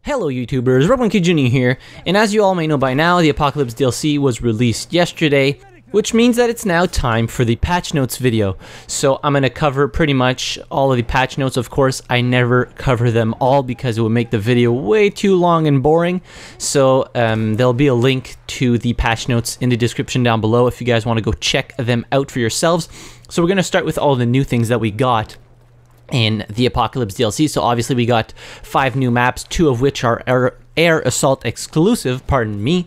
Hello YouTubers, RoblinKid Jr. here, and as you all may know by now, the Apocalypse DLC was released yesterday, which means that it's now time for the patch notes video. So I'm going to cover pretty much all of the patch notes. Of course, I never cover them all because it would make the video way too long and boring. So there'll be a link to the patch notes in the description down below if you guys want to go check them out for yourselves. So we're going to start with all the new things that we got in the Apocalypse DLC. So obviously we got 5 new maps, 2 of which are Air Assault exclusive, pardon me.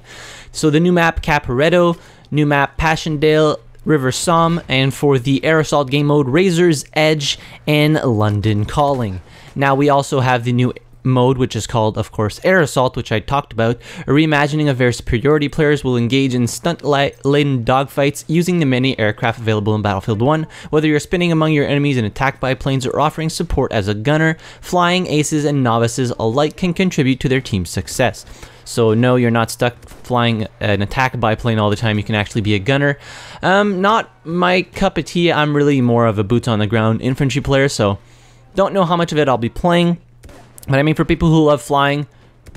So the new map Caporetto, new map Passchendaele, River Somme, and for the Air Assault game mode Razor's Edge and London Calling. Now we also have the new mode, which is called, of course, Air Assault, which I talked about. A reimagining of air superiority. Players will engage in stunt-laden dogfights using the many aircraft available in Battlefield 1. Whether you're spinning among your enemies and attacked by planes or offering support as a gunner, flying aces and novices alike can contribute to their team's success. So no, you're not stuck flying an attack by plane all the time. You can actually be a gunner. Not my cup of tea. I'm really more of a boots on the ground infantry player, so don't know how much of it I'll be playing. But I mean, for people who love flying,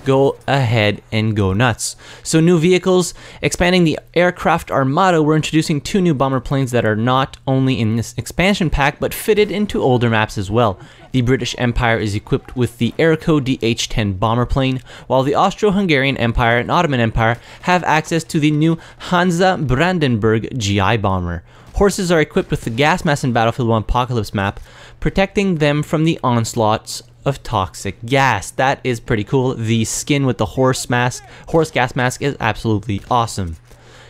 go ahead and go nuts. So new vehicles, expanding the aircraft armada, we're introducing 2 new bomber planes that are not only in this expansion pack, but fitted into older maps as well. The British Empire is equipped with the Airco DH-10 bomber plane, while the Austro-Hungarian Empire and Ottoman Empire have access to the new Hansa Brandenburg GI bomber. Horses are equipped with the gas mask in Battlefield 1 Apocalypse map, protecting them from the onslaughts of toxic gas. That is pretty cool. The skin with the horse gas mask is absolutely awesome.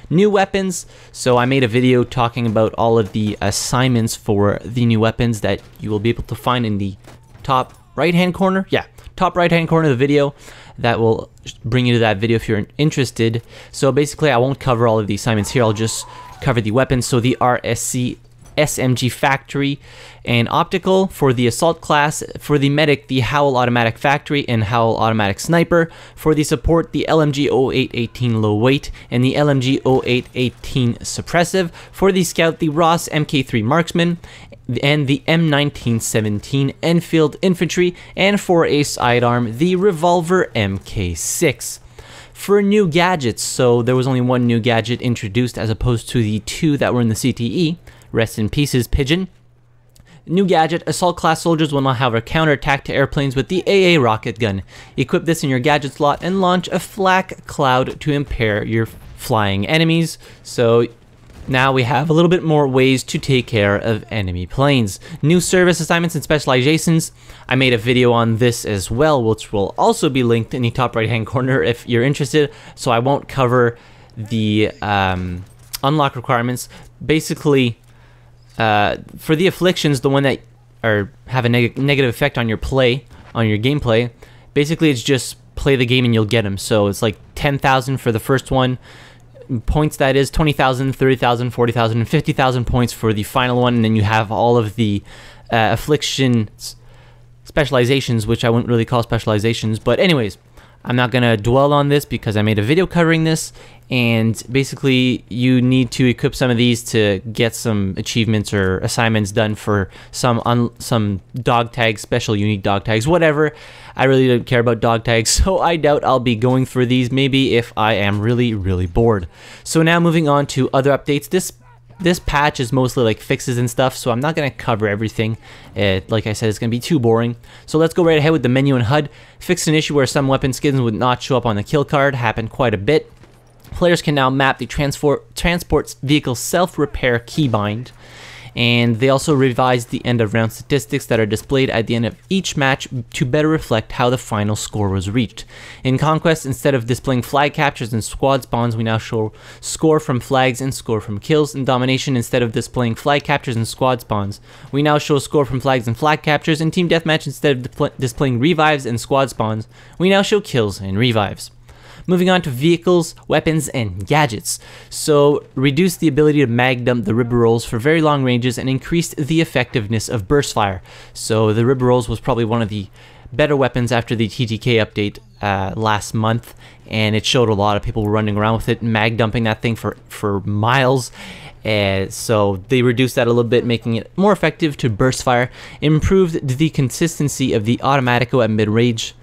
New weapons. So I made a video talking about all of the assignments for the new weapons that you will be able to find in the top right hand corner. Yeah, top right hand corner of the video. That will bring you to that video if you're interested. So basically I won't cover all of the assignments here. I'll just cover the weapons. So the RSC SMG Factory and Optical for the Assault class, for the Medic the Howl Automatic Factory and Howl Automatic Sniper, for the Support the LMG 0818 Low Weight and the LMG 0818 Suppressive, for the Scout the Ross MK3 Marksman and the M1917 Enfield Infantry, and for a sidearm the Revolver MK6. For new gadgets, so there was only 1 new gadget introduced as opposed to the 2 that were in the CTE. Rest in pieces, Pigeon. New gadget, Assault class soldiers will now have a counterattack to airplanes with the AA rocket gun. Equip this in your gadget slot and launch a flak cloud to impair your flying enemies. So now we have a little bit more ways to take care of enemy planes. New service assignments and specializations. I made a video on this as well, which will also be linked in the top right hand corner if you're interested. So I won't cover the unlock requirements. Basically, for the afflictions, the one that have a negative effect on your gameplay, basically it's just play the game and you'll get them. So it's like 10,000 for the first one, points that is 20,000, 30,000, 40,000, and 50,000 points for the final one, and then you have all of the affliction specializations, which I wouldn't really call specializations, but anyways, I'm not going to dwell on this because I made a video covering this, and basically you need to equip some of these to get some achievements or assignments done for some dog tags, special unique dog tags, whatever. I really don't care about dog tags, so I doubt I'll be going through these, maybe if I am really bored. So now moving on to other updates. This patch is mostly like fixes and stuff, so I'm not going to cover everything. Like I said, it's going to be too boring. So let's go right ahead with the menu and HUD. Fixed an issue where some weapon skins would not show up on the kill card. Happened quite a bit. Players can now map the transport vehicle self-repair keybind. And they also revised the end of round statistics that are displayed at the end of each match to better reflect how the final score was reached. In Conquest, instead of displaying flag captures and squad spawns, we now show score from flags and score from kills. In Domination, instead of displaying flag captures and squad spawns, we now show score from flags and flag captures. In Team Deathmatch, instead of displaying revives and squad spawns, we now show kills and revives. Moving on to vehicles, weapons, and gadgets. So, reduced the ability to mag dump the rib rolls for very long ranges and increased the effectiveness of burst fire. So, the rib rolls was probably one of the better weapons after the TTK update last month, and it showed a lot of people running around with it, mag dumping that thing for miles. So they reduced that a little bit, making it more effective to burst fire. Improved the consistency of the automatico at mid-range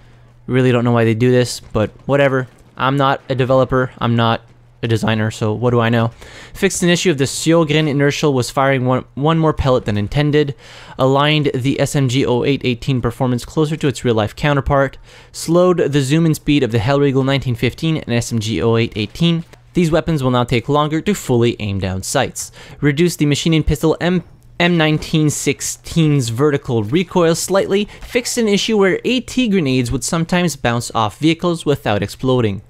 Really don't know why they do this, but whatever. I'm not a developer, I'm not a designer, so what do I know? Fixed an issue of the Sjogren inertial was firing one more pellet than intended, aligned the SMG 0818 performance closer to its real-life counterpart, slowed the zoom-in speed of the Hellriegel 1915 and SMG 0818. These weapons will now take longer to fully aim down sights. Reduced the machining pistol M1916's vertical recoil slightly, fixed an issue where AT grenades would sometimes bounce off vehicles without exploding.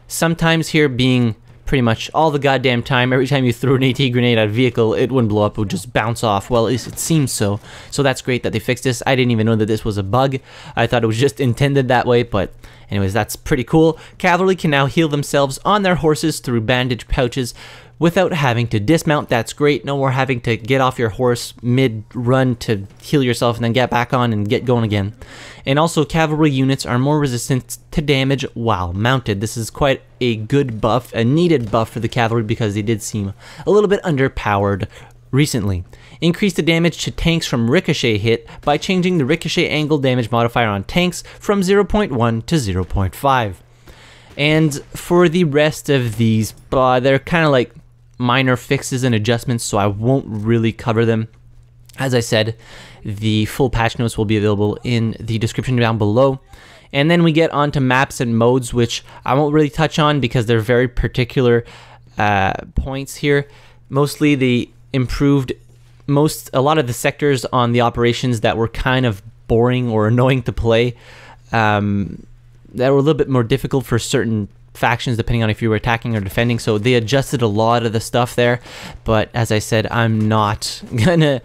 Sometimes here being pretty much all the goddamn time. Every time you threw an AT grenade at a vehicle, it wouldn't blow up, it would just bounce off. Well, at least it seems so. So that's great that they fixed this. I didn't even know that this was a bug. I thought it was just intended that way, but anyways, that's pretty cool. Cavalry can now heal themselves on their horses through bandage pouches without having to dismount. That's great. No more having to get off your horse mid-run to heal yourself and then get back on and get going again. And also, cavalry units are more resistant to damage while mounted. This is quite a good buff, a needed buff for the cavalry because they did seem a little bit underpowered recently. Increase the damage to tanks from ricochet hit by changing the ricochet angle damage modifier on tanks from 0.1 to 0.5. And for the rest of these, they're kind of like minor fixes and adjustments, so I won't really cover them. As I said, the full patch notes will be available in the description down below. And then we get onto maps and modes, which I won't really touch on because they're very particular points here. Mostly the improved, a lot of the sectors on the operations that were kind of boring or annoying to play, that were a little bit more difficult for certain factions depending on if you were attacking or defending, so they adjusted a lot of the stuff there. But as I said, I'm not gonna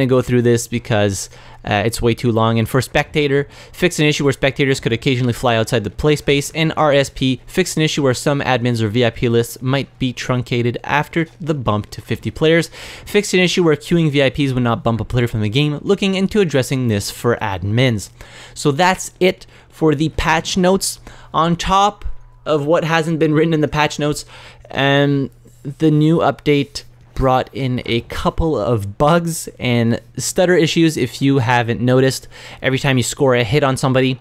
go through this because it's way too long. And for spectator, fixed an issue where spectators could occasionally fly outside the play space, and RSP fixed an issue where some admins or VIP lists might be truncated after the bump to 50 players. Fixed an issue where queuing VIPs would not bump a player from the game, looking into addressing this for admins. So that's it for the patch notes. On top of what hasn't been written in the patch notes, and the new update brought in a couple of bugs and stutter issues. If you haven't noticed, every time you score a hit on somebody,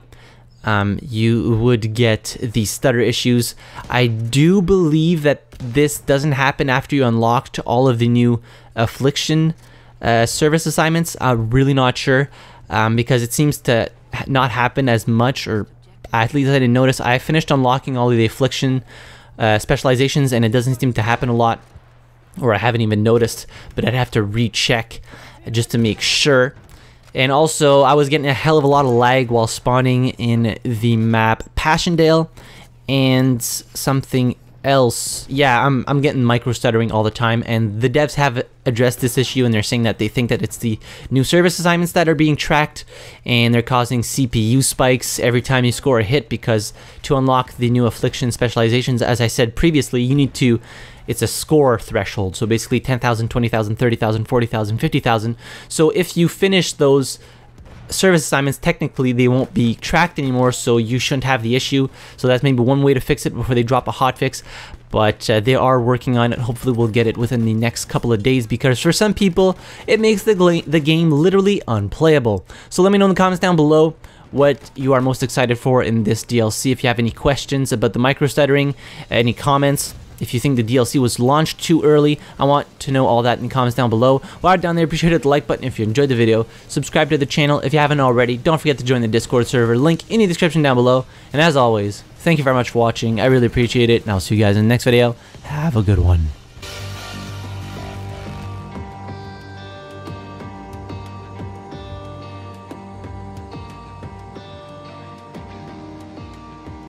you would get the stutter issues. I do believe that this doesn't happen after you unlocked all of the new affliction service assignments. I'm really not sure, because it seems to not happen as much, or at least I didn't notice. I finished unlocking all of the affliction specializations and it doesn't seem to happen a lot, or I haven't even noticed, but I'd have to recheck just to make sure. And also, I was getting a hell of a lot of lag while spawning in the map Passchendaele, and something else. Yeah, I'm getting micro stuttering all the time, and the devs have addressed this issue, and they're saying that they think that it's the new service assignments that are being tracked, and they're causing CPU spikes every time you score a hit, because to unlock the new affliction specializations, as I said previously, you need to, it's a score threshold, so basically 10,000, 20,000, 30,000, 40,000, 50,000. So if you finish those service assignments, technically they won't be tracked anymore, so you shouldn't have the issue. So that's maybe one way to fix it before they drop a hotfix, but they are working on it. Hopefully we'll get it within the next couple of days, because for some people it makes the game literally unplayable. So let me know in the comments down below what you are most excited for in this DLC. If you have any questions about the micro stuttering, any comments. If you think the DLC was launched too early, I want to know all that in the comments down below. While down there, appreciate the like button if you enjoyed the video. Subscribe to the channel if you haven't already. Don't forget to join the Discord server, link in the description down below. And as always, thank you very much for watching. I really appreciate it, and I'll see you guys in the next video. Have a good one.